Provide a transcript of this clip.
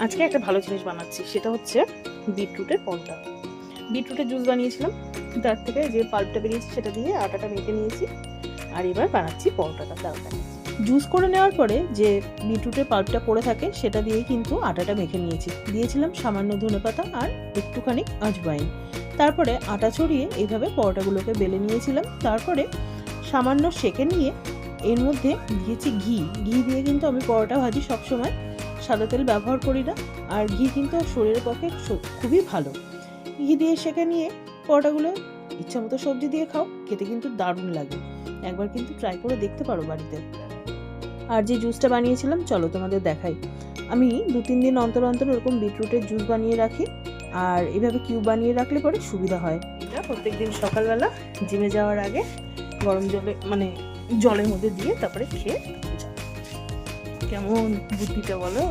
আজকে একটা ভালো জিনিস বানাচ্ছি, সেটা হচ্ছে বিটরুটের পরোটা। বিটরুটের জুস বানিয়েছিলাম, তার থেকে যে পাল্পটা বেরিয়েছে সেটা দিয়ে আটাটা মেখে নিয়েছি। আর এবার বানাচ্ছি পরোটাটা তাড়াতাড়ি। জুস করে নেওয়ার পরে যে বিটরুটের পাল্পটা পড়ে থাকে সেটা দিয়েই কিন্তু আটাটা মেখে নিয়েছি। দিয়েছিলাম সামান্য ধনেপাতা আর একটুখানি আজওয়াইন। তারপরে আটা ছড়িয়ে এইভাবে পরোটাগুলোকে বেলে নিয়েছিলাম। তারপরে সামান্য সেঁকে নিয়ে এর মধ্যে দিয়েছি ঘি। ঘি দিয়ে কিন্তু আমি পরোটা ভাজি সবসময়, সাদা তেল ব্যবহার করি না। আর ঘি কিন্তু শরীরের পক্ষে খুবই ভালো। ঘি দিয়ে সেঁকে নিয়ে পরোটাগুলো ইচ্ছা মতো সবজি দিয়ে খাও, খেতে কিন্তু দারুণ লাগে। একবার কিন্তু ট্রাই করে দেখতে পারো বাড়িতে। আর যে জুসটা বানিয়েছিলাম চলো তোমাদের দেখাই। আমি 2-3 দিন অন্তর অন্তর এরকম বিটরুটের জুস বানিয়ে রাখি, আর এভাবে কিউব বানিয়ে রাখলে পরে সুবিধা হয়। এটা প্রত্যেকদিন সকালবেলা জিমে যাওয়ার আগে গরম জলে জলের মধ্যে দিয়ে তারপরে খেয়ে যাও। কেমন বুদ্ধিটা বলো?